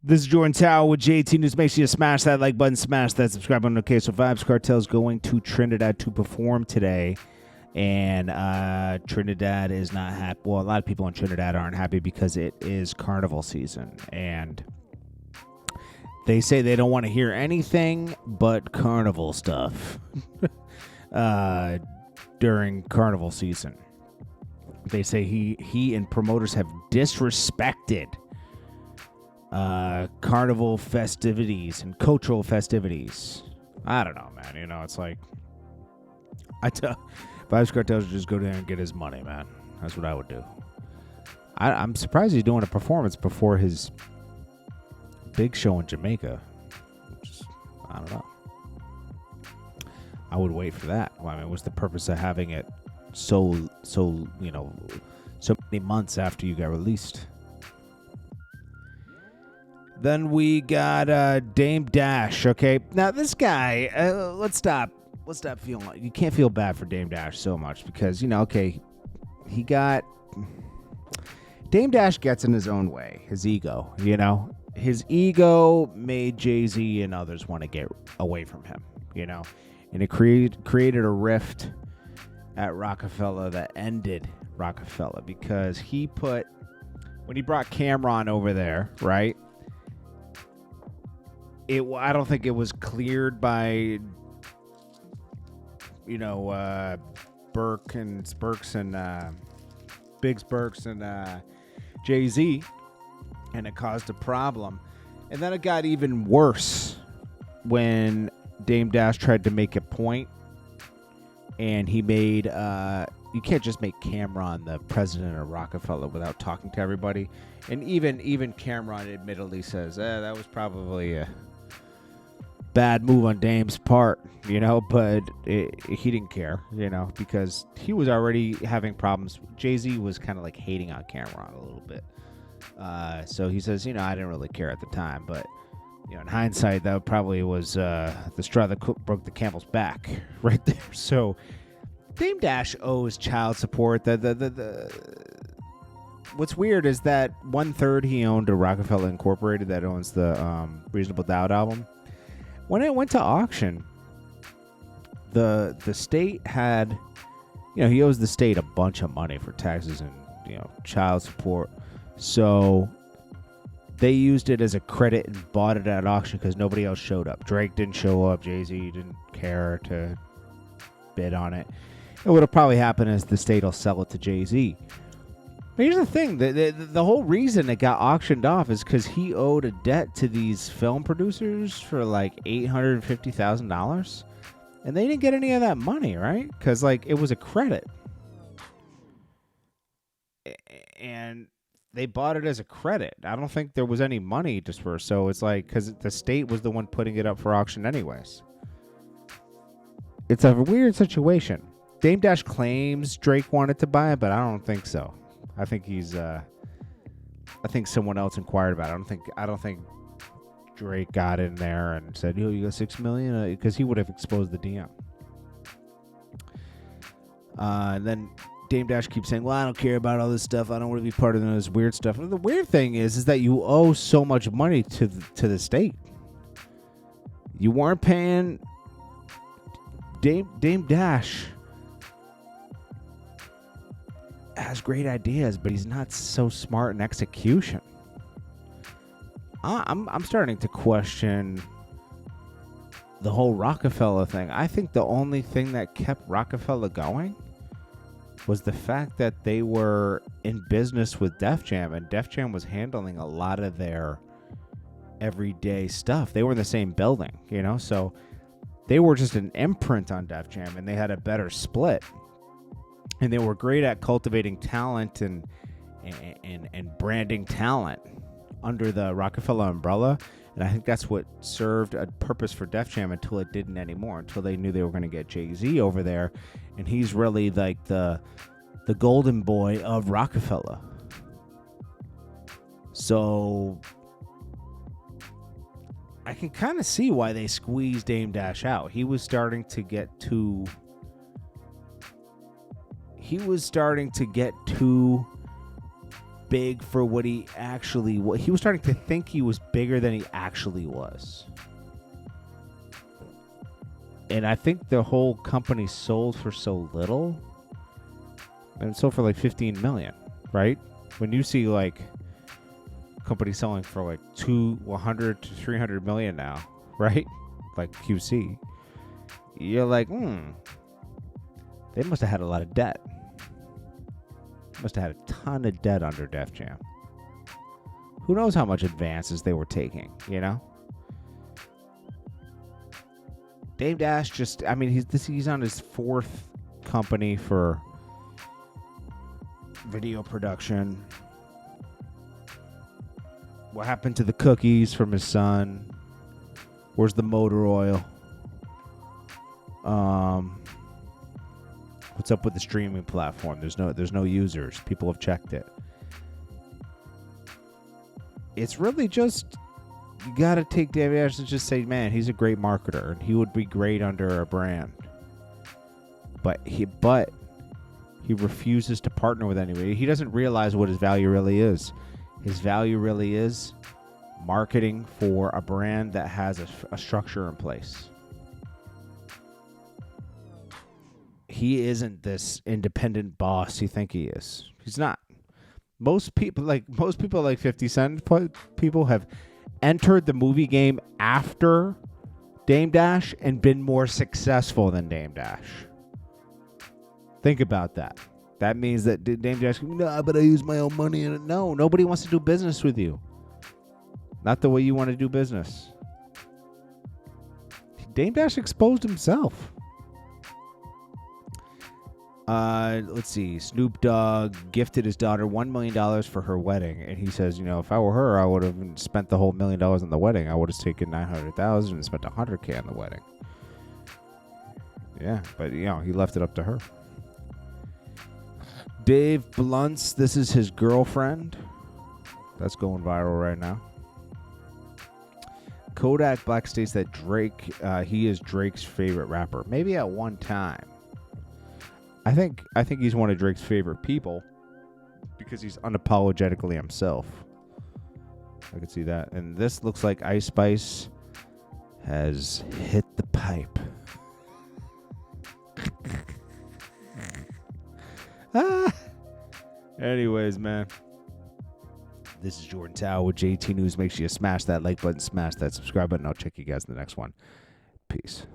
This is Jordan Tower with JT News. Make sure you smash that like button, smash that subscribe button. Okay, so Vybz Kartel is going to Trinidad to perform today. And Trinidad is not happy. Well, a lot of people in Trinidad aren't happy because it is carnival season. And they say they don't want to hear anything but carnival stuff during carnival season. They say he and promoters have disrespected carnival festivities and cultural festivities. I don't know, man. You know, it's like I tell Vybz Kartel should just go down and get his money, man. That's what I would do. I'm surprised he's doing a performance before his big show in Jamaica. I don't know. I would wait for that. Well, I mean, what's the purpose of having it so many months after you got released? Then we got Dame Dash. Okay, now this guy. Let's stop feeling like you can't feel bad for Dame Dash so much because he got Dame Dash gets in his own way, his ego. His ego made Jay-Z and others want to get away from him. And it created a rift at Roc-a-fella that ended Roc-a-fella because when he brought Cameron over there, right? I don't think it was cleared by Burks and Biggs Burks and Jay-Z, and it caused a problem. And then it got even worse when Dame Dash tried to make a point, and he made you can't just make Cameron the president of Roc-a-fella without talking to everybody. And even Cameron admittedly says that was probably a bad move on Dame's part, but he didn't care, because he was already having problems. Jay-Z was kind of like hating on Cameron a little bit. So he says, I didn't really care at the time, but in hindsight, that probably was the straw that broke the camel's back right there. So Dame Dash owes child support. What's weird is that 1/3 he owned a Roc-a-fella Incorporated that owns the Reasonable Doubt album. When it went to auction, the state had, he owes the state a bunch of money for taxes and, child support. So they used it as a credit and bought it at auction because nobody else showed up. Drake didn't show up. Jay-Z didn't care to bid on it. And what'll probably happen is the state will sell it to Jay-Z. But here's the thing. The whole reason it got auctioned off is because he owed a debt to these film producers for like $850,000. And they didn't get any of that money, right? Because it was a credit. And they bought it as a credit. I don't think there was any money dispersed. So it's because the state was the one putting it up for auction anyways. It's a weird situation. Dame Dash claims Drake wanted to buy it, but I don't think so. I think I think someone else inquired about it. I don't think Drake got in there and said, "Yo, you got $6 million," because he would have exposed the DM. And then Dame Dash keeps saying, "Well, I don't care about all this stuff. I don't want to be part of this weird stuff." And the weird thing is that you owe so much money to the state. You weren't paying Dame Dash. Has great ideas, but he's not so smart in execution. I'm starting to question the whole Roc-a-fella thing. I think the only thing that kept Roc-a-fella going was the fact that they were in business with Def Jam, and Def Jam was handling a lot of their everyday stuff. They were in the same building, so they were just an imprint on Def Jam, and they had a better split. And they were great at cultivating talent and branding talent under the Roc-a-fella umbrella. And I think that's what served a purpose for Def Jam until it didn't anymore, until they knew they were going to get Jay-Z over there. And he's really like the golden boy of Roc-a-fella. So I can kind of see why they squeezed Dame Dash out. He was starting to get too big for what he actually was. He was starting to think he was bigger than he actually was. And I think the whole company sold for so little. And it sold for like 15 million, right? When you see like companies selling for like 100 to 300 million now, right? Like QC. You're like, they must have had a lot of debt. Must have had a ton of debt under Def Jam. Who knows how much advances they were taking, you know? Dame Dash just, I mean, he's on his 4th company for video production. What happened to the cookies from his son? Where's the motor oil? What's up with the streaming platform? There's no users. People have checked it. It's really just, you got to take David Ash and just say, man, he's a great marketer and he would be great under a brand. But he refuses to partner with anybody. He doesn't realize what his value really is. His value really is marketing for a brand that has a structure in place. He isn't this independent boss you think he is. He's not. Most people like 50 Cent people have entered the movie game after Dame Dash and been more successful than Dame Dash. Think about that. That means that Dame Dash, no, but I use my own money. And no, nobody wants to do business with you. Not the way you want to do business. Dame Dash exposed himself. Let's see. Snoop Dogg gifted his daughter $1 million for her wedding. And he says, if I were her, I would have spent the whole $1 million on the wedding. I would have taken $900,000 and spent $100K on the wedding. Yeah, but, he left it up to her. Dave Blunt's, this is his girlfriend. That's going viral right now. Kodak Black states that Drake, he is Drake's favorite rapper. Maybe at one time. I think he's one of Drake's favorite people because he's unapologetically himself. I could see that. And this looks like Ice Spice has hit the pipe. Anyways, man. This is Jordan Tower with JT News. Make sure you smash that like button, smash that subscribe button. I'll check you guys in the next one. Peace.